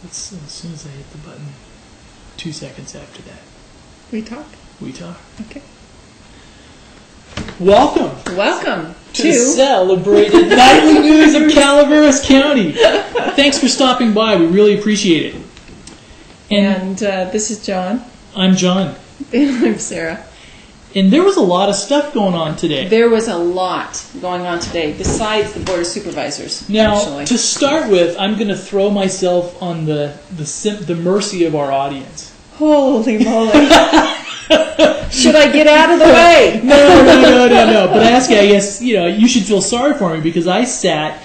As soon as I hit the button, 2 seconds after that. We talk? We talk. Okay. Welcome to the celebrated nightly news of Calaveras County. Thanks for stopping by. We really appreciate it. And this is John. I'm John. And I'm Sarah. And there was a lot of stuff going on today. There was a lot going on today, besides the Board of Supervisors. Now, actually. To start with, I'm going to throw myself on the mercy of our audience. Holy moly. Should I get out of the way? No. But I guess, you should feel sorry for me because I sat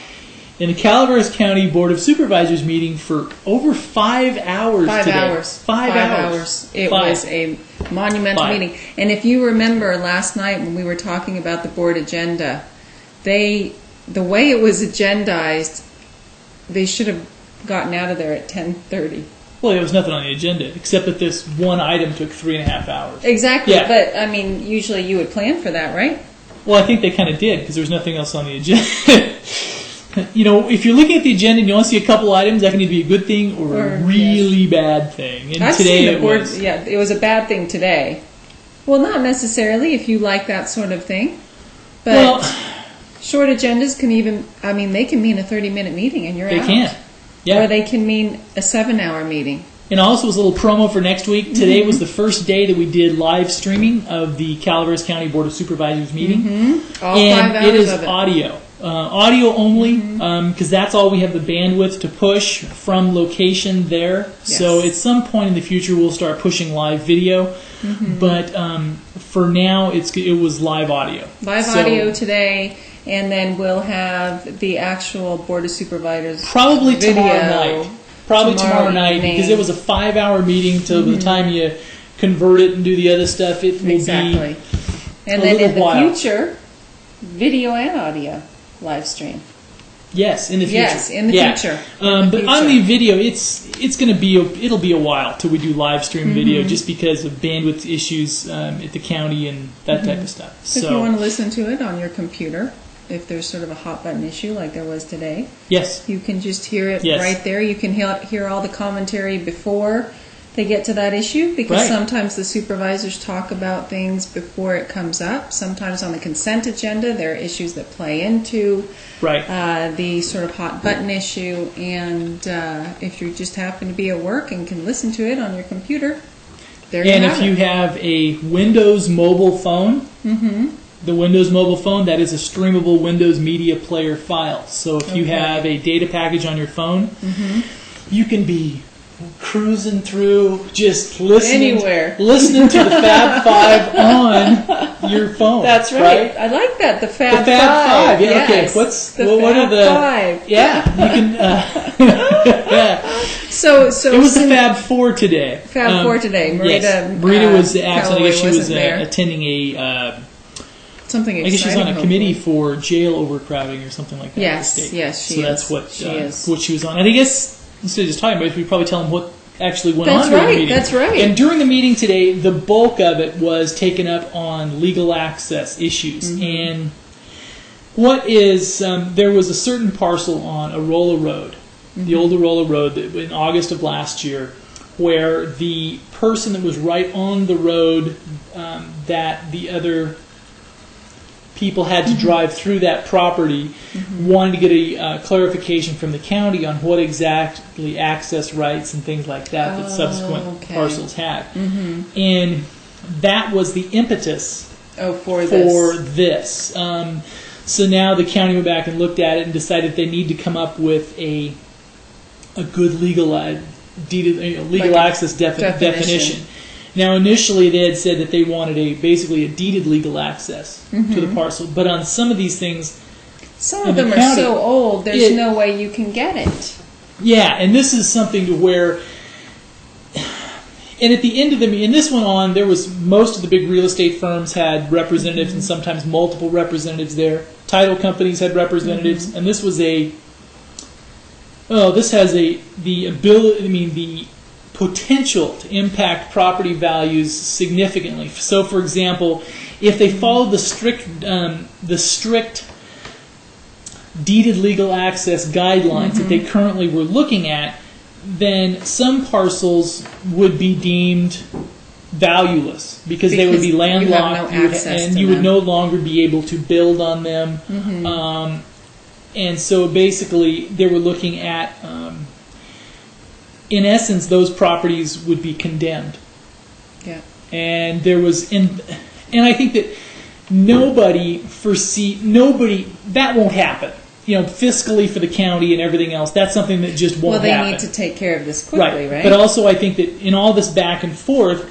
in the Calaveras County Board of Supervisors meeting for over 5 hours today. 5 hours. It was a monumental meeting. And if you remember last night when we were talking about the board agenda, the way it was agendized, they should have gotten out of there at 10:30. Well, there was nothing on the agenda, except that this one item took 3.5 hours. Exactly, yeah. But, usually you would plan for that, right? Well, I think they kind of did, because there was nothing else on the agenda. If you're looking at the agenda and you only see a couple items, that can either be a good thing or a really bad thing. And today it was. Yeah, it was a bad thing today. Well, not necessarily if you like that sort of thing. But short agendas can they can mean a 30-minute meeting and you're out. They can. Yeah. Or they can mean a 7-hour meeting. And also, as a little promo for next week, today was the first day that we did live streaming of the Calaveras County Board of Supervisors meeting. Mm-hmm. All and 5 hours it is of it. audio. Audio only, because that's all we have the bandwidth to push from location there. Yes. So at some point in the future, we'll start pushing live video. But for now, it was live audio. Audio today. And then we'll have the actual Board of Supervisors probably video tomorrow night because it was a 5-hour meeting till the time you convert it and do the other stuff. It will be and then in the future, video and audio live stream. Yes, in the future. Yes, in the future. But on the video, it'll be a while till we do live stream video, just because of bandwidth issues at the county and that type of stuff. So if you want to listen to it on your computer, if there's sort of a hot button issue like there was today, yes, you can just hear it right there. You can hear all the commentary before they get to that issue, because sometimes the supervisors talk about things before it comes up. Sometimes on the consent agenda there are issues that play into the sort of hot button issue, and if you just happen to be at work and can listen to it on your computer, there you have it. And if you have a Windows mobile phone, the Windows mobile phone, that is a streamable Windows Media Player file. So if you have a data package on your phone, you can be cruising through, just listening to the Fab Five on your phone. That's right. I like that. The Fab Five. Yeah. Yes. Okay. What are the Five? Yeah. You can. So it was the Fab Four today. Fab Four today. Marita was absent. I guess she was attending something exciting. I guess she's on a committee for jail overcrowding or something like that. Yes, she is. So that's what she was on. And I guess instead of just talking about it, we probably tell them what actually went on during the meeting. That's right. And during the meeting today, the bulk of it was taken up on legal access issues. And there was a certain parcel on Arolla Road, the old Arolla Road, in August of last year, where the person that was right on the road that the other people had to drive through that property, wanted to get a clarification from the county on what exactly access rights and things like that subsequent parcels had. And that was the impetus for this. So now the county went back and looked at it and decided they need to come up with a good legal access definition. Now, initially, they had said that they wanted basically a deeded legal access to the parcel. But on some of these things, some of them are so old, there's no way you can get it. Yeah, and this is something to where... And at the end of this went on, there was most of the big real estate firms had representatives and sometimes multiple representatives there. Title companies had representatives. And this was the potential to impact property values significantly. So, for example, if they followed the strict deeded legal access guidelines that they currently were looking at, then some parcels would be deemed valueless because they would be landlocked, you would no longer be able to build on them. And so basically they were looking at, in essence, those properties would be condemned. Yeah. And there was, and I think that nobody, that won't happen. Fiscally for the county and everything else, that's something that just won't happen. Well, they need to take care of this quickly, right? But also I think that in all this back and forth,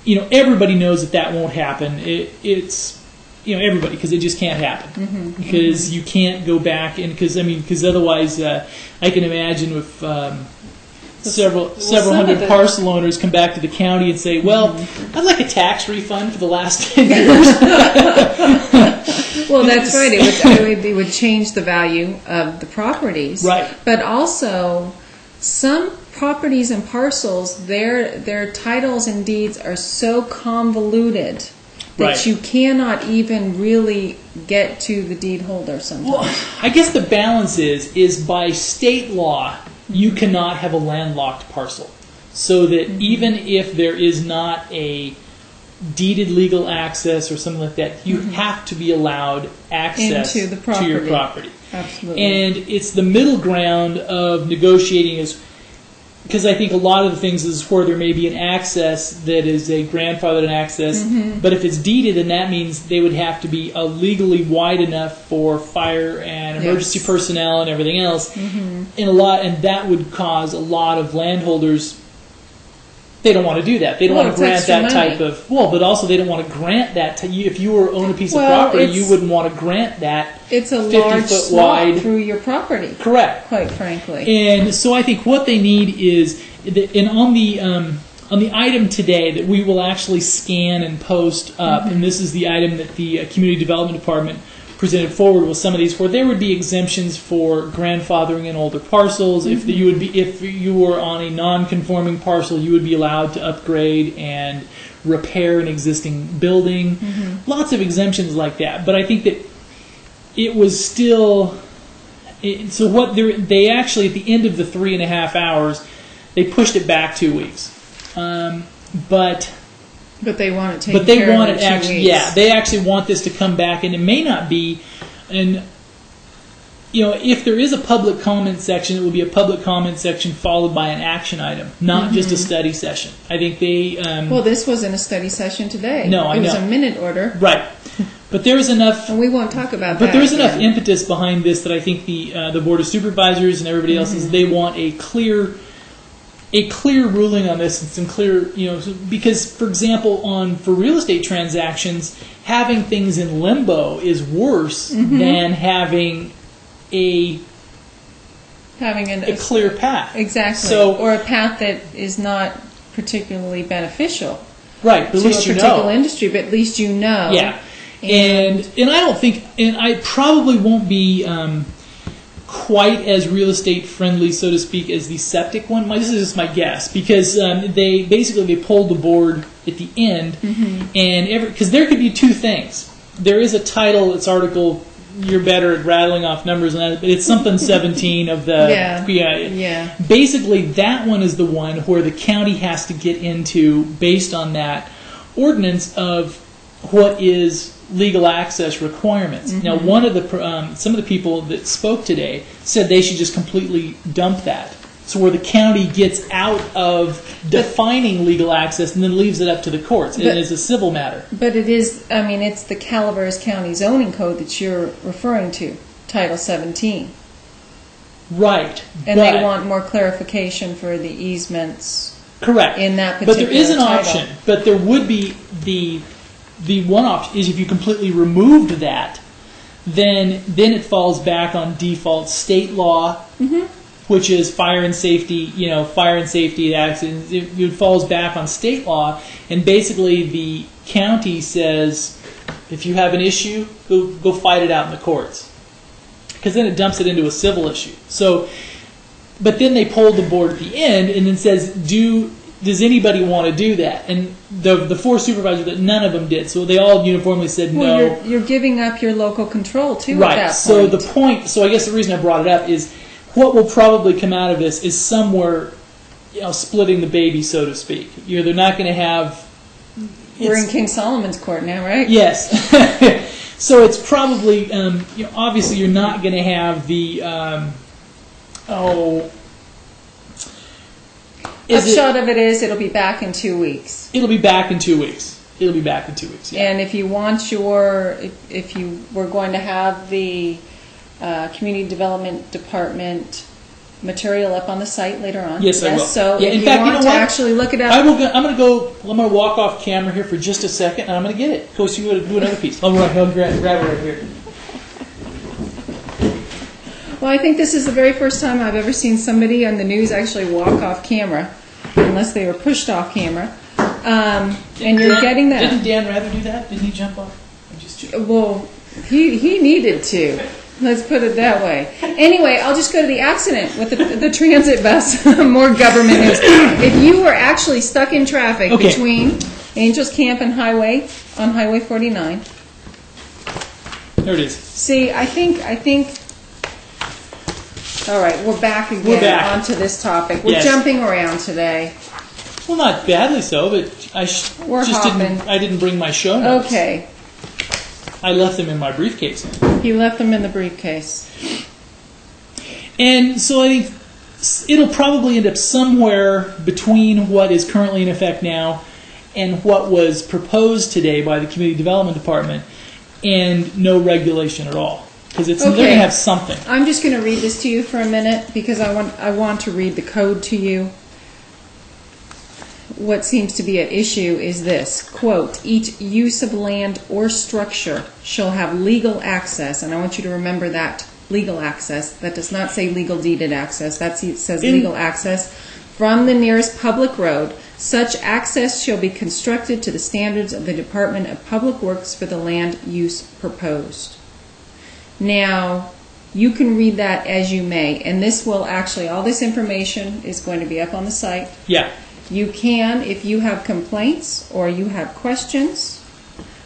everybody knows that won't happen. It's everybody, because it just can't happen. Because you can't go back, and because otherwise I can imagine if several hundred parcel owners come back to the county and say, well, I'd like a tax refund for the last 10 years. Well, that's right. It would change the value of the properties. Right. But also, some properties and parcels, their titles and deeds are so convoluted that you cannot even really get to the deed holder sometimes. Well, I guess the balance is by state law, you cannot have a landlocked parcel. So that even if there is not a deeded legal access or something like that, you have to be allowed access into the to your property. Absolutely. And it's the middle ground of negotiating, because I think a lot of the things is where there may be an access that is a grandfathered access, but if it's deeded, then that means they would have to be legally wide enough for fire and emergency personnel and everything else. And that would cause a lot of landholders. They don't want to do that. They don't want to grant that type of. But also they don't want to grant that. If you own a piece of property, you wouldn't want to grant that. It's a large swath through your property. Correct. Quite frankly. And so I think what they need is, and on the item today that we will actually scan and post up, and this is the item that the Community Development Department presented forward with some of these, where there would be exemptions for grandfathering in older parcels. If you were on a non-conforming parcel, you would be allowed to upgrade and repair an existing building. Lots of exemptions like that. But I think that it was still. So what they actually, at the end of the 3.5 hours, they pushed it back 2 weeks. But they want it taken But they care want of it actually. weeks. Yeah, they actually want this to come back, and it may not be. And if there is a public comment section, it will be a public comment section followed by an action item, not just a study session. I think they. Well, this wasn't a study session today. No, I know. It was a minute order. Right. But there is enough. And we won't talk about that. But there is enough impetus behind this that I think the Board of Supervisors and everybody else they want a clear ruling on this, and some clear, because, for example, for real estate transactions, having things in limbo is worse than having a clear path. Exactly. Or a path that is not particularly beneficial. Right. But at least to a particular industry, but at least you know. Yeah. And I don't think, and I probably won't be quite as real estate friendly, so to speak, as the septic one. This is just my guess, because they pulled the board at the end, and because there could be two things. There is a title, it's article. You're better at rattling off numbers than that, but it's something 17 of the. Yeah. Basically, that one is the one where the county has to get into, based on that ordinance, of what is legal access requirements. Now, one of the some of the people that spoke today said they should just completely dump that. So where the county gets out of defining legal access and then leaves it up to the courts. It is a civil matter. But it is, it's the Calaveras County zoning code that you're referring to, Title 17. Right. And they want more clarification for the easements. Correct. In that particular But there is an title. option. But there would be the one option is if you completely removed that, then it falls back on default state law, which is fire and safety accidents. It falls back on state law, and basically the county says, if you have an issue, go fight it out in the courts, because then it dumps it into a civil issue. So, but then they polled the board at the end and then says, does anybody want to do that? And the four supervisors, that none of them did. So they all uniformly said no. Well, you're giving up your local control too. Right. At that So point. so I guess the reason I brought it up is what will probably come out of this is somewhere, splitting the baby, so to speak. They're not going to have. We're in King Solomon's court now, right? Yes. So it's probably, obviously you're not going to have the, Upshot of it is it'll be back in 2 weeks. It'll be back in 2 weeks. It'll be back in 2 weeks, yeah. And if you want if you were going to have the Community Development Department material up on the site later on. Yes, I will. So if you want to actually look it up. I'm going to walk off camera here for just a second, and I'm going to get it. Go see you do another piece. I'll grab it right here. Well, I think this is the very first time I've ever seen somebody on the news actually walk off camera, unless they were pushed off camera. And you're getting that. Didn't Dan rather do that? Didn't he jump off? Well, he needed to. Let's put it that way. Anyway, I'll just go to the accident with the transit bus. More government news. If you were actually stuck in traffic between Angels Camp and Highway 49. There it is. See, I think. All right, we're back again onto this topic. We're jumping around today. Well, not badly so, but I didn't bring my show notes. Okay. I left them in my briefcase. He left them in the briefcase. And so I think it'll probably end up somewhere between what is currently in effect now and what was proposed today by the Community Development Department, and no regulation at all. Because they're going to have something. I'm just going to read this to you for a minute because I want to read the code to you. What seems to be at issue is this, quote, each use of land or structure shall have legal access, and I want you to remember that, legal access. That does not say legal deeded access. That says legal access from the nearest public road. Such access shall be constructed to the standards of the Department of Public Works for the land use proposed. Now, you can read that as you may, and this will actually, all this information is going to be up on the site. Yeah. You can, if you have complaints or you have questions,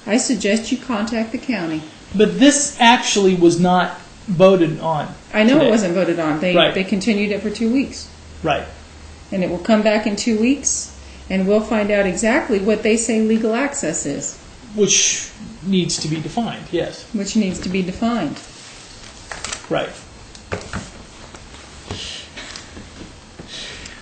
I suggest you contact the county. But this actually was not voted on. I know today. It wasn't voted on. They continued it for 2 weeks. Right. And it will come back in 2 weeks, and we'll find out exactly what they say legal access is. Which needs to be defined, yes. Which needs to be defined. Right.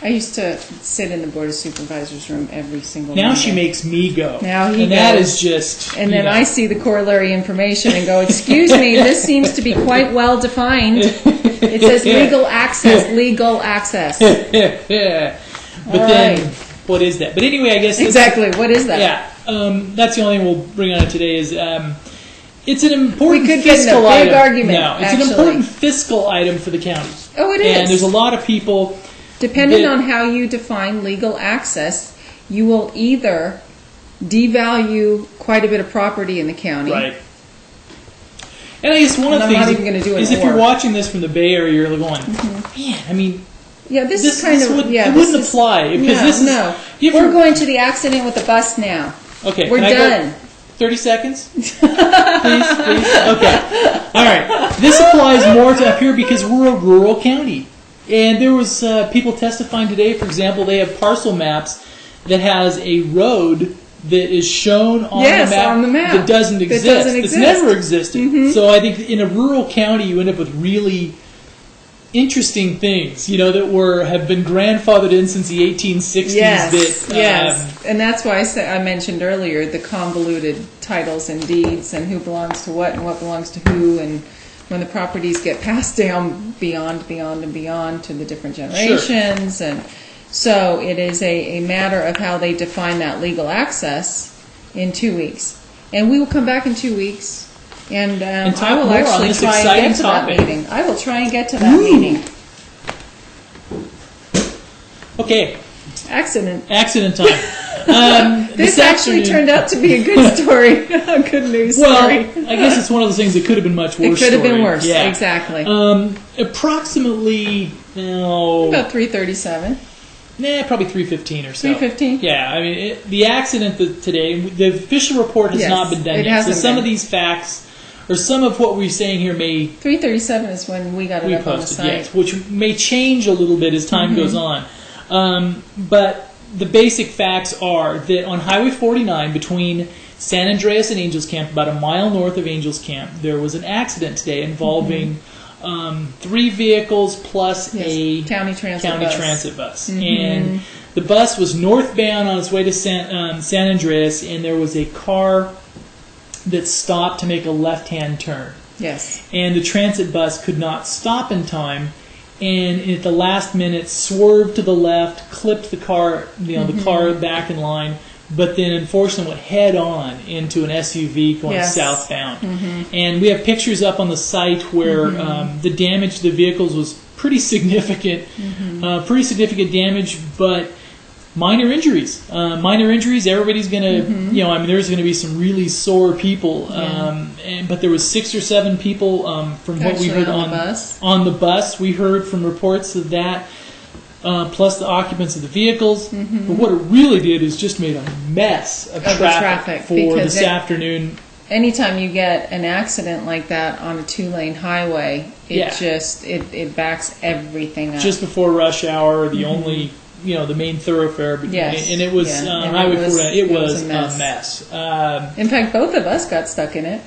I used to sit in the Board of Supervisors room every single Now Monday. She makes me go. Now he and goes. That is just... And then I see the corollary information and go, excuse me, this seems to be quite well defined. It says legal access, legal access. Yeah. But then, what is that? But anyway, I guess... Exactly, what is that? Yeah. That's the only thing we'll bring on it today is... it's an important we could fiscal get in a big item. argument, No, it's actually. an important fiscal item for the county. Oh, it is. And there's a lot of people... Depending on how you define legal access, you will either devalue quite a bit of property in the county. Right. And I guess one of the things is if you're watching this from the Bay Area, you're going, man, I mean... Yeah, this kind of... It wouldn't apply. Because No. We're going to the accident with the bus now. Okay. We're done. 30 seconds? Please? Okay. All right. This applies more to up here because we're a rural county. And there was people testifying today, for example, they have parcel maps that has a road that is shown on, the map that doesn't exist. It's never existed. Mm-hmm. So I think in a rural county you end up with really interesting things, that have been grandfathered in since the 1860s. Yes. And that's why I mentioned earlier the convoluted titles and deeds and who belongs to what and what belongs to who, and when the properties get passed down beyond to the different generations. Sure. And so it is a matter of how they define that legal access in 2 weeks. And we will come back in 2 weeks, and I will actually try and get to that meeting. I will try and get to that meeting. Okay. Accident time. This actually turned out to be a good story, a good news story. Well, I guess it's one of those things that could have been much worse. It could have been worse, exactly. Approximately, about 3:37. Probably 3:15 or so. 3:15? Yeah, I mean, the accident today, the official report has not been done yet. So some of these facts or some of what we're saying here may 3:37 is when we got it up on the site. Yes, which may change a little bit as time goes on. But the basic facts are that on Highway 49 between San Andreas and Angels Camp, about a mile north of Angels Camp, there was an accident today involving 3 vehicles plus a county transit bus. And the bus was northbound on its way to San Andreas, and there was a car that stopped to make a left-hand turn. Yes. And the transit bus could not stop in time, and at the last minute swerved to the left, clipped the car, the car back in line, but then unfortunately went head on into an SUV going southbound. And we have pictures up on the site where the damage to the vehicles was pretty significant, damage, but minor injuries. Everybody's going to, there's going to be some really sore people. But there was 6 or 7 people from what we heard on the bus. We heard from reports of that, plus the occupants of the vehicles. But what it really did is just made a mess of traffic for this afternoon. Anytime you get an accident like that on a 2-lane highway, it backs everything up. Just before rush hour, the only... the main thoroughfare, and it was Highway 49. It was a mess. In fact, both of us got stuck in it.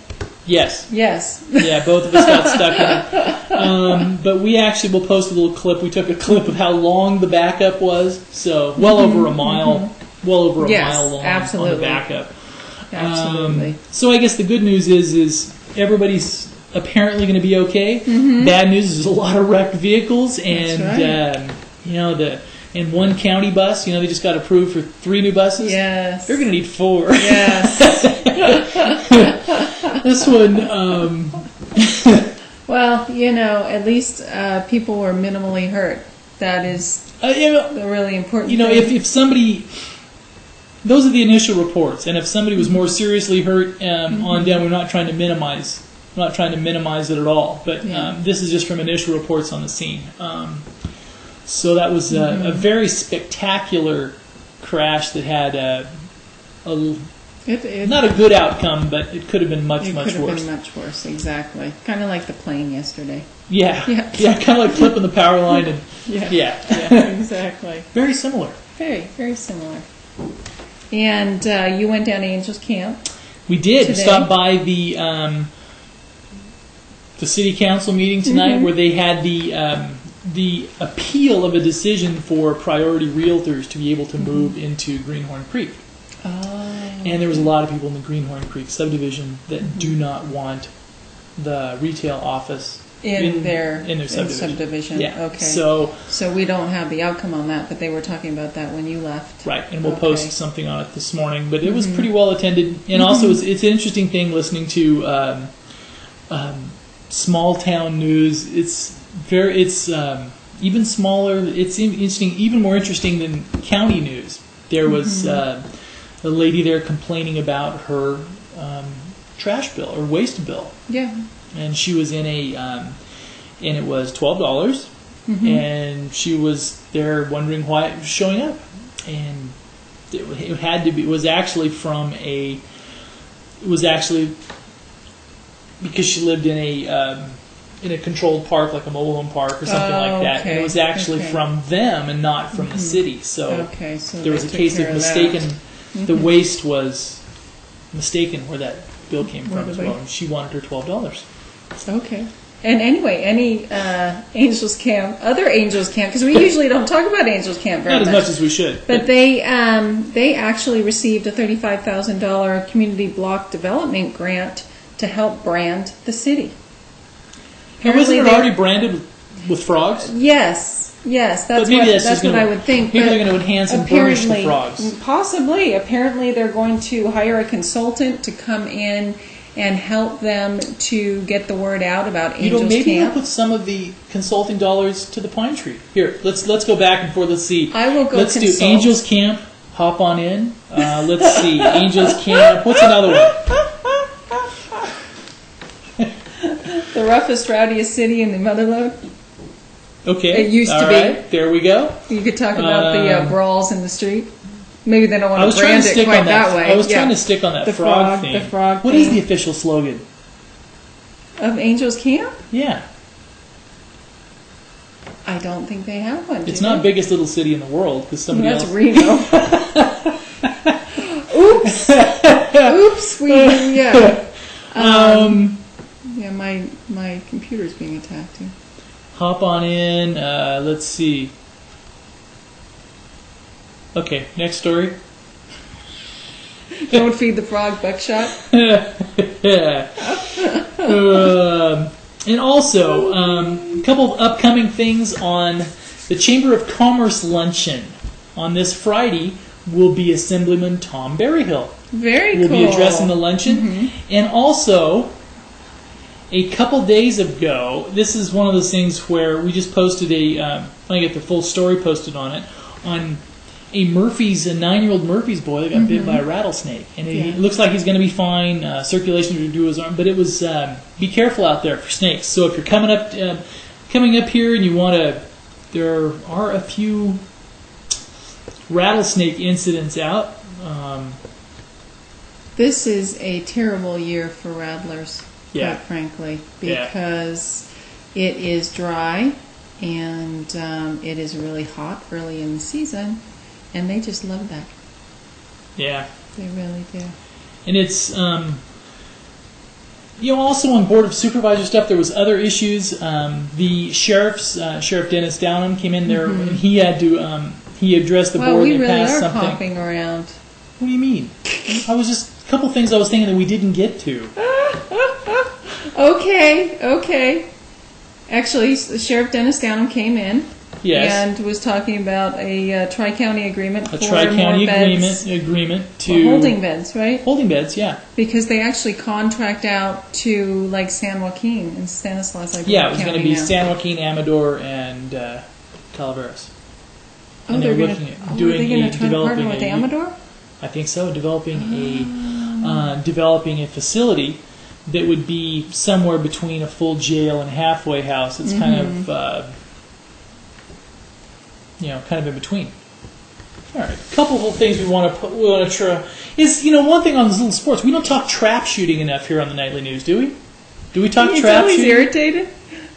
Yes. Yeah, both of us got stuck in it. But we actually will post a little clip. We took a clip of how long the backup was. So well over a mile, mile long on the backup. Absolutely. So I guess the good news is everybody's apparently going to be okay. Bad news is a lot of wrecked vehicles, and in one county bus, they just got approved for 3 new buses. Yes. They're going to need 4. Yes. This one... well, at least people were minimally hurt. That is the really important thing. If somebody... Those are the initial reports, and if somebody was more seriously hurt on down, we're not trying to minimize it at all. But this is just from initial reports on the scene. So that was a very spectacular crash that had not a good outcome, but it could have been much worse. It could have been much worse, exactly. Kind of like the plane yesterday. Yeah, kind of like clipping the power line. And exactly. Very similar. Very, very similar. And you went down to Angels Camp. We did. We stopped by the city council meeting tonight, where they had the appeal of a decision for priority realtors to be able to move into Greenhorn Creek. Oh. And there was a lot of people in the Greenhorn Creek subdivision that do not want the retail office in their subdivision. Yeah. Okay. So we don't have the outcome on that, but they were talking about that when you left. Right, and we'll post something on it this morning. But it was pretty well attended, and also it's an interesting thing listening to small town news. It's even smaller. It's interesting, even more interesting than county news. There was a lady there complaining about her trash bill or waste bill. Yeah. And she was in and it was $12, and she was there wondering why it was showing up, and it had to be. It was actually because she lived in a controlled park, like a mobile home park or something like that. And it was actually from them and not from the city. So there was a case of mistaken. The waste was mistaken where that bill came from as well, and she wanted her $12. Okay. And anyway, any Angels Camp, because we usually don't talk about Angels Camp very much. Not as much as we should. But they actually received a $35,000 community block development grant to help brand the city. And wasn't it already branded with frogs? Yes, that's what I would think. Maybe they're going to enhance and burnish the frogs. Possibly. Apparently they're going to hire a consultant to come in and help them to get the word out about Angels Camp. Maybe we'll put some of the consulting dollars to the Pine Tree. Here, let's go back and forth. Let's see. I will go Let's do Angels Camp. Hop on in. Let's see. Angels Camp. What's another one? The roughest, rowdiest city in the Motherlode. Okay. It used to be. Right, there we go. You could talk about the brawls in the street. Maybe they don't want to brand it quite that way. I was trying to stick on that frog theme. The frog What theme. is the official slogan? of Angels Camp? Yeah. I don't think they have one. It's not biggest little city in the world because somebody That's else. Reno. Oops. Oops. Yeah. Yeah. My computer's being attacked here. Hop on in. Let's see. Okay, next story. Don't feed the frog buckshot. And also, a couple of upcoming things on the Chamber of Commerce luncheon. On this Friday will be Assemblyman Tom Berryhill. Very will cool. be addressing the luncheon. Mm-hmm. And also, a couple days ago, this is one of those things where we just posted I get the full story posted on it, on a 9-year-old Murphy's boy that got bit by a rattlesnake. And it looks like he's going to be fine. Circulation to do his arm. But it was, be careful out there for snakes. So if you're coming up here and you want to, there are a few rattlesnake incidents out. This is a terrible year for rattlers, Yeah. quite frankly, because it is dry and it is really hot early in the season, and they just love that. Yeah. They really do. And it's, also on Board of Supervisor stuff, there was other issues. The Sheriff Dennis Downham came in there, and he had to, he addressed the board we and really passed are something. hopping around. What do you mean? I was just, a couple things I was thinking that we didn't get to. Okay. Actually, Sheriff Dennis Downham came in and was talking about a tri-county agreement for tri-county more beds. agreement to holding beds, right? Holding beds, yeah. Because they actually contract out to like San Joaquin and Stanislaus. It was going to be San Joaquin, Amador, and Calaveras. Oh, and they're looking going at to try to partner with Amador? I think so. Developing a facility that would be somewhere between a full jail and a halfway house. It's kind of kind of in between. All right, a couple of things we want to try is one thing on these little sports. We don't talk trap shooting enough here on the nightly news, do we? Do we talk trap shooting? Can you tell he's irritated?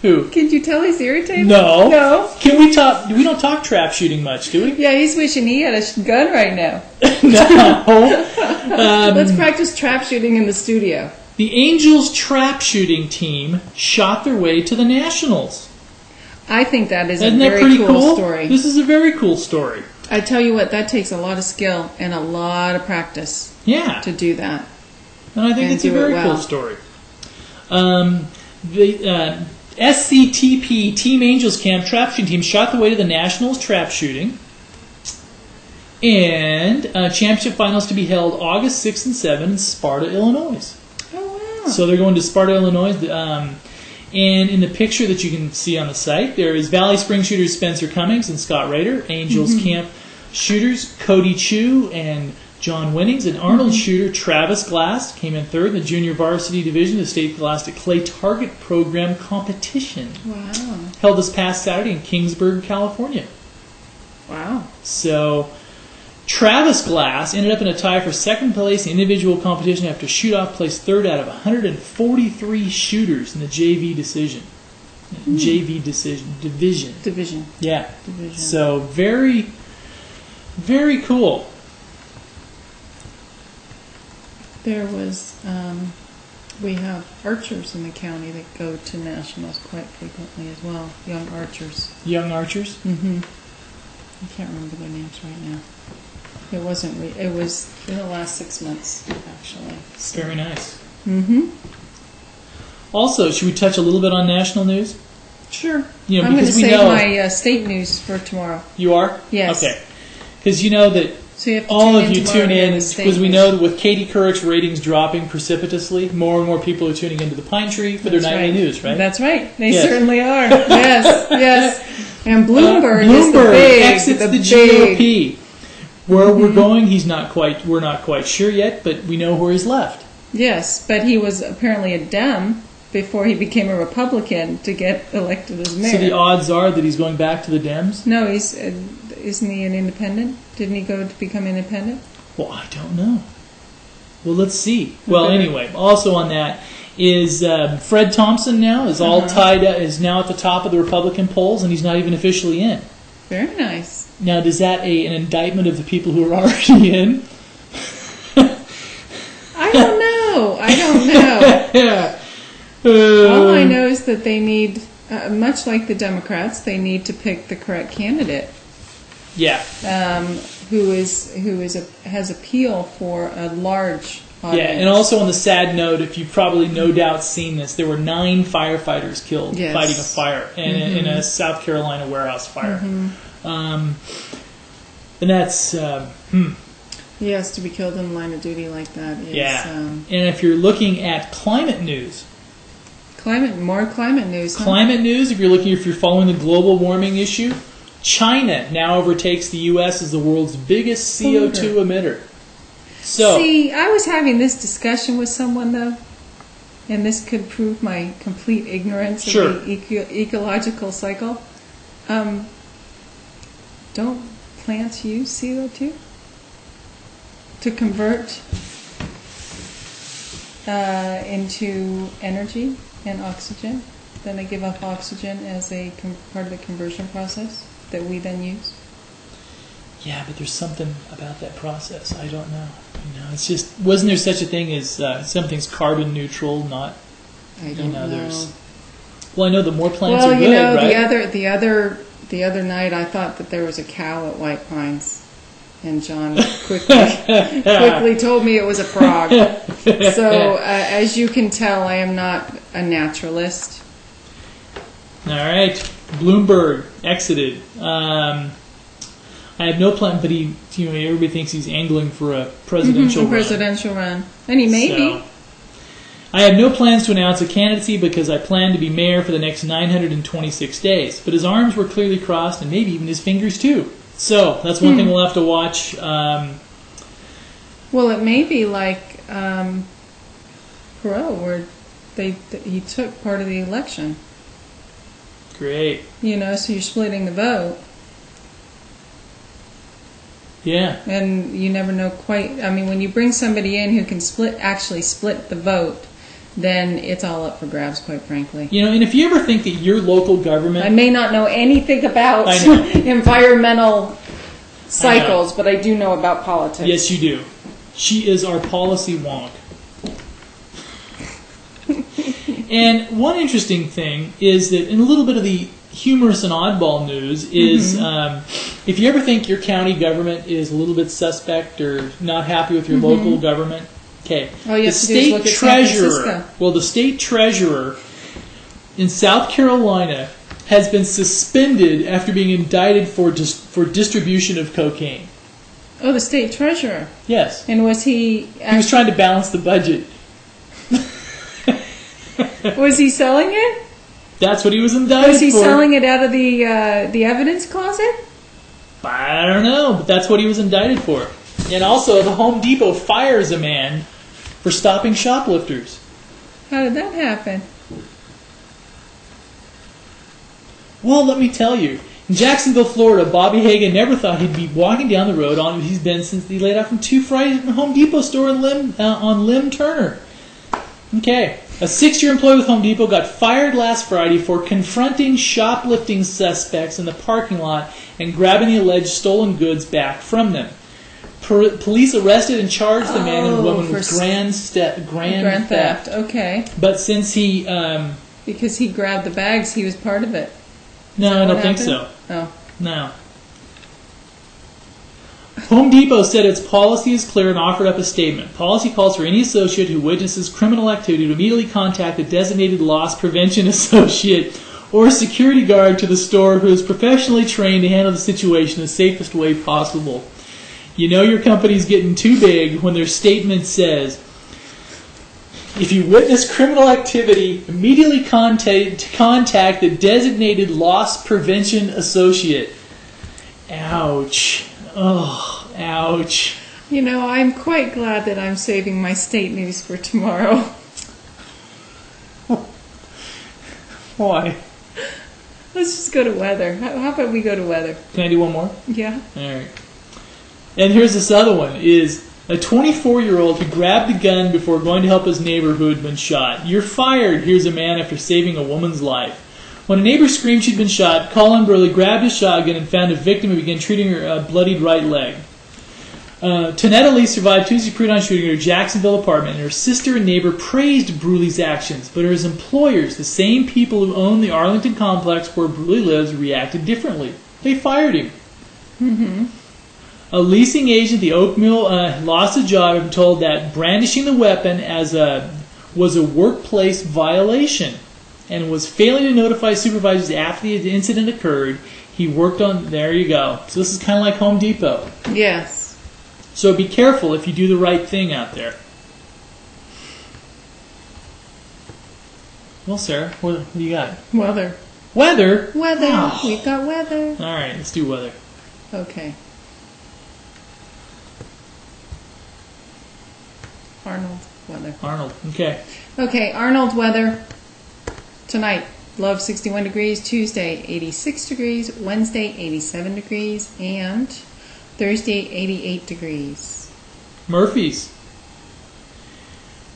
Who? Can you tell he's irritated? No. No. Can we talk? We don't talk trap shooting much, do we? Yeah, he's wishing he had a gun right now. No. Let's practice trap shooting in the studio. The Angels trap shooting team shot their way to the Nationals. I think that is Isn't a very that pretty cool story. This is a very cool story. I tell you what, that takes a lot of skill and a lot of practice. Yeah. To do that. And I think it's a very cool story. The SCTP Team Angels Camp trap shooting team shot their way to the Nationals trap shooting. And championship finals to be held August 6th and 7th in Sparta, Illinois. Oh, wow. So they're going to Sparta, Illinois. And in the picture that you can see on the site, there is Valley Spring shooters Spencer Cummings and Scott Rader, Angels Camp shooters Cody Chu and John Winnings, and Arnold shooter Travis Glass came in third in the junior varsity division of the State Scholastic Clay Target Program competition. Wow. Held this past Saturday in Kingsburg, California. Wow. So Travis Glass ended up in a tie for second place in individual competition after shoot-off placed third out of 143 shooters in the JV division. Division. Yeah. Division. So very, very cool. There was, we have archers in the county that go to nationals quite frequently as well. Young archers. Young archers? Mm-hmm. I can't remember their names right now. It wasn't. It was in the last 6 months, actually. So. Very nice. Mm-hmm. Also, should we touch a little bit on national news? Sure. You know, I'm going to because we save know my state news for tomorrow. You are? Yes. Okay. Because you know that so you have to all of you tune in because we know that with Katie Couric's ratings dropping precipitously, more and more people are tuning into the Pine Tree for their nightly news, right? That's right. They certainly are. Yes. And Bloomberg is the big, exits the GOP. Where we're going, we're not quite sure yet, but we know where he's left. Yes, but he was apparently a Dem before he became a Republican to get elected as mayor. So the odds are that he's going back to the Dems? No, isn't he an independent? Didn't he go to become independent? Well, I don't know. Well, let's see. Well, anyway, also on that is Fred Thompson now is all tied up, is now at the top of the Republican polls, and he's not even officially in. Very nice. Now, is that an indictment of the people who are already in? I don't know. Yeah. All I know is that they need, much like the Democrats, they need to pick the correct candidate. Yeah. Who has appeal for a large audience. Yeah, and also on the sad note, if you've probably no doubt seen this, there were 9 firefighters killed fighting a fire in a South Carolina warehouse fire. And that's He has to be killed in the line of duty like that. And if you're looking at climate news, more climate news. Climate news. If you're following the global warming issue, China now overtakes the U.S. as the world's biggest CO2 emitter. So, see, I was having this discussion with someone though, and this could prove my complete ignorance of the ecological cycle. Don't plants use CO2 to convert into energy and oxygen? Then they give up oxygen as a part of the conversion process that we then use? Yeah, but there's something about that process. I don't know. It's just, wasn't there such a thing as something's carbon neutral? Not. I don't know. Well, I know the more plants are good, right? The other night I thought that there was a cow at White Pines, and John quickly told me it was a frog. So as you can tell, I am not a naturalist. All right, Bloomberg exited. I have no plan, but everybody thinks he's angling for a presidential run. And he may be. I have no plans to announce a candidacy because I plan to be mayor for the next 926 days. But his arms were clearly crossed, and maybe even his fingers too. So that's one thing we'll have to watch. Well, it may be like Perot, where he took part of the election. Great. So you're splitting the vote. Yeah. And you never know quite. I mean, when you bring somebody in who can actually split the vote, then it's all up for grabs, quite frankly. And if you ever think that your local government... I may not know anything about environmental cycles, but I do know about politics. Yes, you do. She is our policy wonk. And one interesting thing is that in a little bit of the humorous and oddball news is if you ever think your county government is a little bit suspect or not happy with your local government, okay. The state treasurer in South Carolina has been suspended after being indicted for distribution of cocaine. Oh, the state treasurer. Yes. And was he? He was trying to balance the budget. Was he selling it? That's what he was indicted for. Was he selling it out of the evidence closet? I don't know, but that's what he was indicted for. And also, the Home Depot fires a man for stopping shoplifters. How did that happen? Well, let me tell you. In Jacksonville, Florida, Bobby Hagan never thought he'd be walking down the road he's been since he laid out from 2 Fridays in the Home Depot store on Lim Turner. Okay. A 6-year employee with Home Depot got fired last Friday for confronting shoplifting suspects in the parking lot and grabbing the alleged stolen goods back from them. Police arrested and charged the man and woman with grand theft. Okay. But since he... because he grabbed the bags, he was part of it. No, I don't think so. Oh. No. Home Depot said its policy is clear and offered up a statement. Policy calls for any associate who witnesses criminal activity to immediately contact a designated loss prevention associate or security guard to the store who is professionally trained to handle the situation the safest way possible. Your company's getting too big when their statement says, if you witness criminal activity, immediately contact the designated loss prevention associate. Ouch. Oh, ouch. I'm quite glad that I'm saving my state news for tomorrow. Why? Let's just go to weather. How about we go to weather? Can I do one more? Yeah. All right. And here's this other one, is A 24-year-old who grabbed a gun before going to help his neighbor who had been shot. You're fired, here's a man after saving a woman's life. When a neighbor screamed she'd been shot, Colin Burley grabbed his shotgun and found a victim and began treating her bloodied right leg. Tonetta Lee survived Tuesday's pre-dawn shooting at her Jacksonville apartment, and her sister and neighbor praised Bruley's actions, but his employers, the same people who own the Arlington complex where Bruley lives, reacted differently. They fired him. Mm-hmm. A leasing agent at the Oak Mill lost his job and told that brandishing the weapon was a workplace violation and was failing to notify supervisors after the incident occurred. He worked on... There you go. So this is kind of like Home Depot. Yes. So be careful if you do the right thing out there. Well, Sarah, what do you got? Weather. Weather? Weather. Oh. We've got weather. All right, let's do weather. Okay. Arnold weather. Arnold, okay. Okay, Arnold weather. Tonight, low of 61 degrees. Tuesday, 86 degrees. Wednesday, 87 degrees. And Thursday, 88 degrees. Murphy's.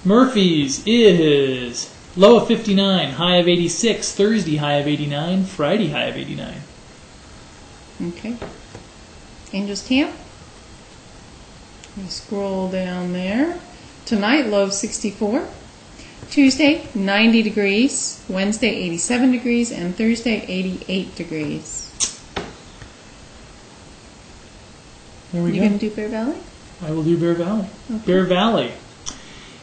Murphy's is low of 59, high of 86. Thursday, high of 89. Friday, high of 89. Okay. Angels Camp. You scroll down there. Tonight, low of 64. Tuesday, 90 degrees. Wednesday, 87 degrees. And Thursday, 88 degrees. There we go. You going to do Bear Valley? I will do Bear Valley. Okay. Bear Valley.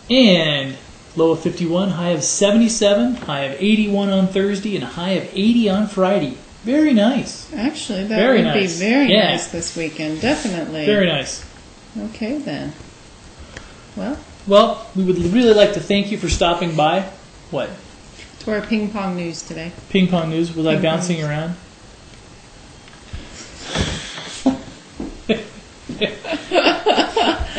And low of 51, high of 77, high of 81 on Thursday, and a high of 80 on Friday. Very nice. Actually, that Very would nice. be very Yeah. nice this weekend. Definitely. Very nice. Okay, then. Well, we would really like to thank you for stopping by. What? To our ping pong news today. Ping pong news. Was I Ping bouncing pong. around?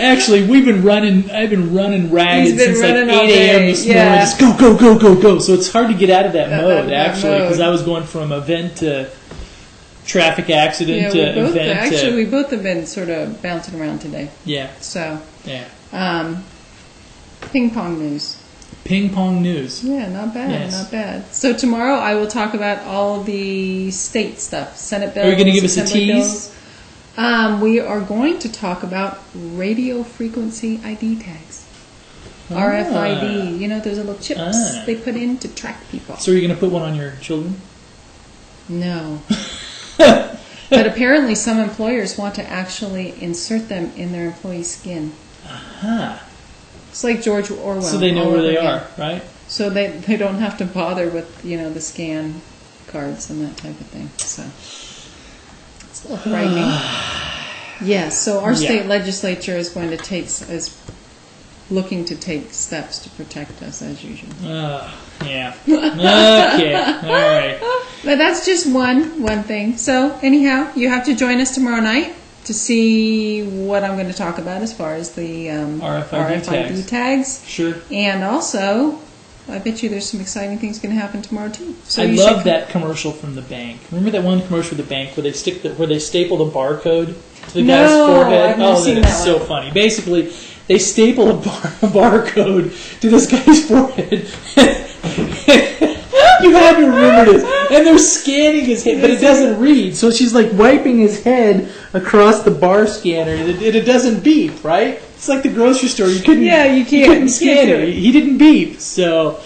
Actually, I've been running ragged He's been since like running all 8 a.m. day. this morning. Yeah. Just go, go, go, go, go. So it's hard to get out of that mode, that actually, because mode. I was going from event to traffic accident Yeah, to event actually, to... we both have been sort of bouncing around today. Yeah, So, yeah. ping pong news. Ping pong news. Yeah, not bad, Yes. not bad. So tomorrow I will talk about all the state stuff, Senate bills. Are you going to give us a Assembly tease? bills. We are going to talk about radio frequency ID tags. RFID. You know, those little chips they put in to track people. So are you going to put one on your children? No. But apparently some employers want to actually insert them in their employees' skin. Aha. It's like George Orwell. So they know all where over they again. are, right? So they don't have to bother with, the scan cards and that type of thing. So it's a little frightening. Yes, so our state legislature is going to is looking to take steps to protect us as usual. Yeah. Okay. All right. But that's just one thing. So anyhow, you have to join us tomorrow night to see what I'm going to talk about as far as the RFID tags. Sure. And also, I bet you there's some exciting things going to happen tomorrow too. So I you love should that commercial from the bank. Remember that one commercial with the bank where they staple the barcode to the No, guy's forehead? I've never seen that that is so one. funny. Basically, they staple a barcode to this guy's forehead. You have to remember this. And they're scanning his head, but it doesn't read. So she's like wiping his head across the bar scanner, and it doesn't beep, right? It's like the grocery store. You couldn't. Yeah, you can't. You couldn't You scan can't do it. it. He didn't beep. So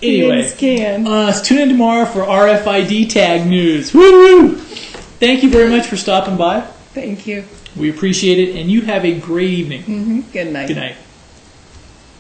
anyway, scan. tune in tomorrow for RFID tag news. Woo! Thank you very much for stopping by. Thank you. We appreciate it, and you have a great evening. Good night. Good night.